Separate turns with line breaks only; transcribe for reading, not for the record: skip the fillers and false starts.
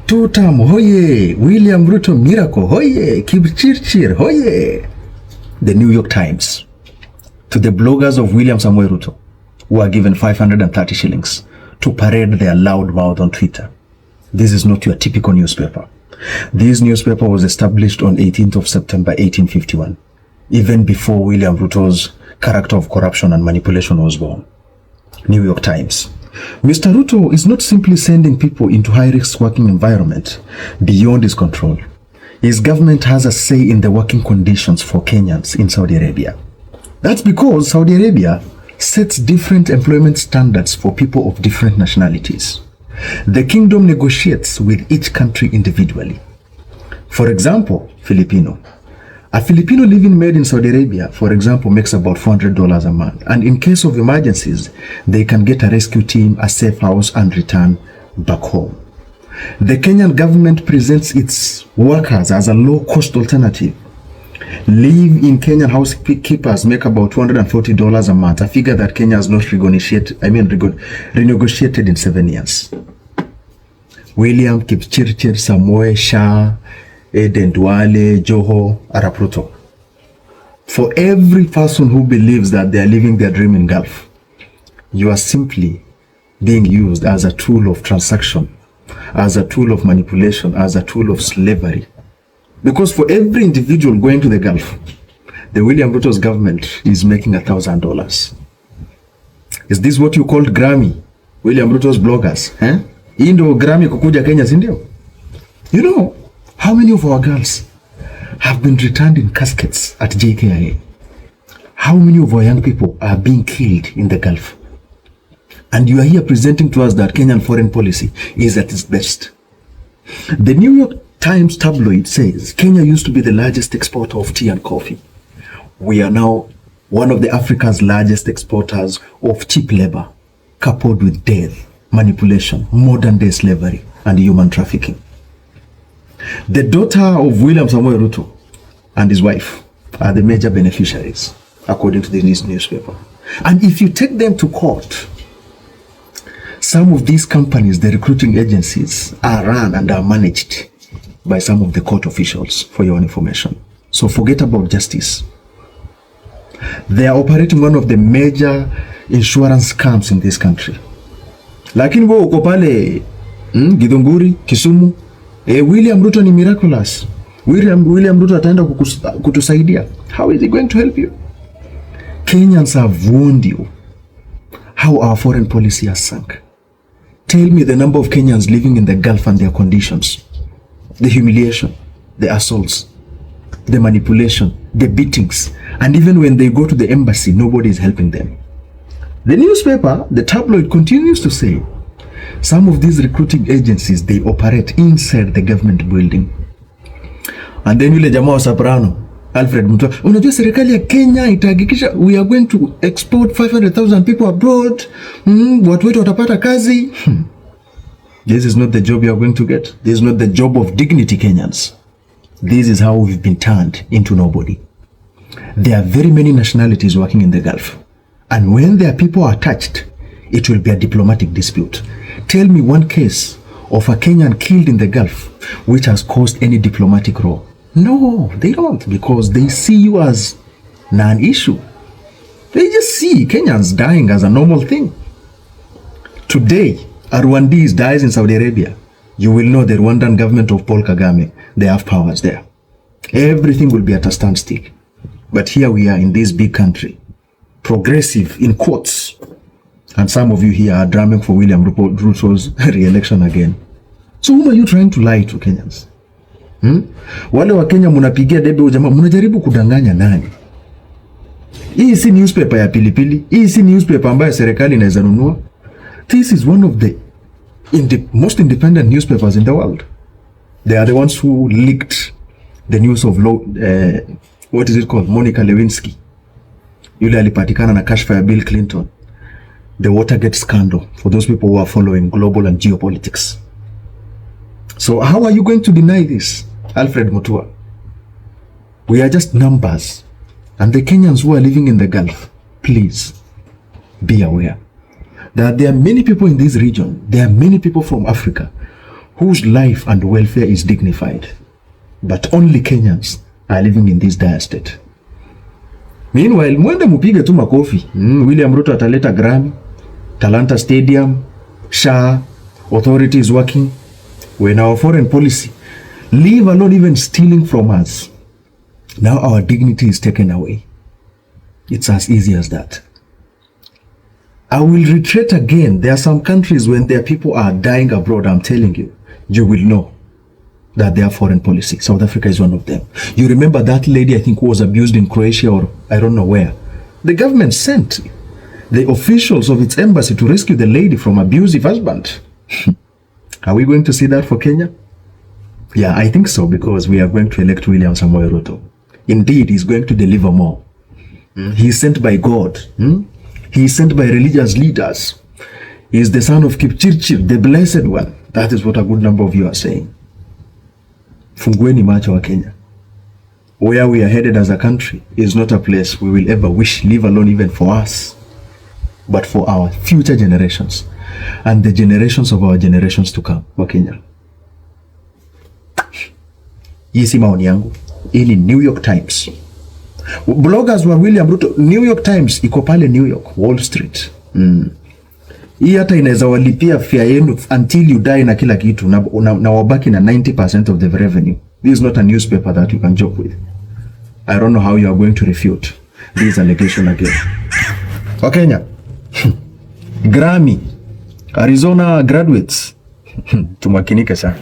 Two-term, hoye! William Ruto miracle, hoye! Kipchirchir, hoye! The New York Times. To the bloggers of William Samoei Ruto, who are given 530 shillings to parade their loud mouth on Twitter. This is not your typical newspaper. This newspaper was established on 18th of September 1851, even before William Ruto's character of corruption and manipulation was born. New York Times. Mr. Ruto is not simply sending people into high-risk working environment beyond his control. His government has a say in the working conditions for Kenyans in Saudi Arabia. That's because Saudi Arabia sets different employment standards for people of different nationalities. The kingdom negotiates with each country individually. For example, Filipino. A Filipino living maid in Saudi Arabia, for example, makes about $400 a month. And in case of emergencies, they can get a rescue team, a safe house, and return back home. The Kenyan government presents its workers as a low-cost alternative. Live-in Kenyan housekeepers make about $240 a month, a figure that Kenya has not renegotiated in 7 years. William Kipchirchir, Samoei, Shah, Eden Duale, Joho, Arap Ruto. For every person who believes that they are living their dream in Gulf, you are simply being used as a tool of transaction, as a tool of manipulation, as a tool of slavery. Because for every individual going to the Gulf, the William Ruto's government is making $1,000. Is this what you called Grammy? William Ruto's bloggers? Hii ndio Grammy kukuja Kenya, si ndio? You know, how many of our girls have been returned in caskets at JKIA? How many of our young people are being killed in the Gulf? And you are here presenting to us that Kenyan foreign policy is at its best. The New York Times tabloid says Kenya used to be the largest exporter of tea and coffee. We are now one of the Africa's largest exporters of cheap labor, coupled with death, manipulation, modern-day slavery, and human trafficking. The daughter of William Samoei Ruto and his wife are the major beneficiaries, according to this newspaper. And if you take them to court, some of these companies, the recruiting agencies, are run and are managed by some of the court officials, for your information. So forget about justice. They are operating one of the major insurance scams in this country. Lakini wewe uko pale Githunguri, Kisumu, William Ruto ni miraculous. William Ruto ataenda kutusaidia. How is he going to help you? Kenyans have warned you how our foreign policy has sunk. Tell me the number of Kenyans living in the Gulf and their conditions. The humiliation, the assaults, the manipulation, the beatings, and even when they go to the embassy, nobody is helping them. The newspaper, the tabloid, continues to say some of these recruiting agencies, they operate inside the government building. And then yule jamaa wa Soprano, Alfred Mutua, unajua serikali ya Kenya itahakikisha we are going to export 500,000 people abroad. Watu wetu watapata kazi. This is not the job you are going to get. This is not the job of dignity Kenyans. This is how we've been turned into nobody. There are very many nationalities working in the Gulf. And when their people are touched, it will be a diplomatic dispute. Tell me one case of a Kenyan killed in the Gulf which has caused any diplomatic row. No, they don't, because they see you as non-issue. They just see Kenyans dying as a normal thing. Today, a Rwandese dies in Saudi Arabia, you will know the Rwandan government of Paul Kagame, they have powers there. Everything will be at a standstill. But here we are in this big country, progressive in quotes, and some of you here are drumming for William Ruto's re-election again. So whom are you trying to lie to, Kenyans? Wale wa Kenya munapigia debe ujamaa, munajaribu kudanganya nani? Hii si newspaper ya pilipili, hii si newspaper ambayo serikali inaweza nunua. This is one of the most independent newspapers in the world. They are the ones who leaked the news of what is it called? Monica Lewinsky. Yule alipatikana na kashfa ya Bill Clinton. The Watergate scandal, for those people who are following global and geopolitics. So how are you going to deny this, Alfred Mutua? We are just numbers. And the Kenyans who are living in the Gulf, please be aware that there are many people in this region, there are many people from Africa whose life and welfare is dignified. But only Kenyans are living in this dire state. Meanwhile, mwende mupige tu makofi. William Ruto ataleta Grammy, Talanta Stadium, SHA, authority is working. When our foreign policy, leave alone even stealing from us, now our dignity is taken away. It's as easy as that. I will reiterate again, there are some countries when their people are dying abroad, I'm telling you, you will know that they are foreign policy. South Africa is one of them. You remember that lady, I think, who was abused in Croatia or I don't know where. The government sent the officials of its embassy to rescue the lady from abusive husband. Are we going to see that for Kenya? Yeah, I think so, because we are going to elect William Samoei Ruto. Indeed, he's going to deliver more. He is sent by God. He is sent by religious leaders. He is the son of Kipchirchir, the blessed one. That is what a good number of you are saying. Fungueni macho wa Kenya. Where we are headed as a country is not a place we will ever wish, leave alone even for us, but for our future generations and the generations of our generations to come. Wa Kenya. Hii si maoni yangu. Hii ni New York Times. Bloggers wa William Ruto, New York Times iko pale New York, Wall Street. Hii hata inaweza walipia fare yenu until you die na kila kitu na wabaki na 90% of the revenue. This is not a newspaper that you can joke with. I don't know how you are going to refute this allegation again. Wakenya. Grammy, Arizona graduates. Tumakinike sana.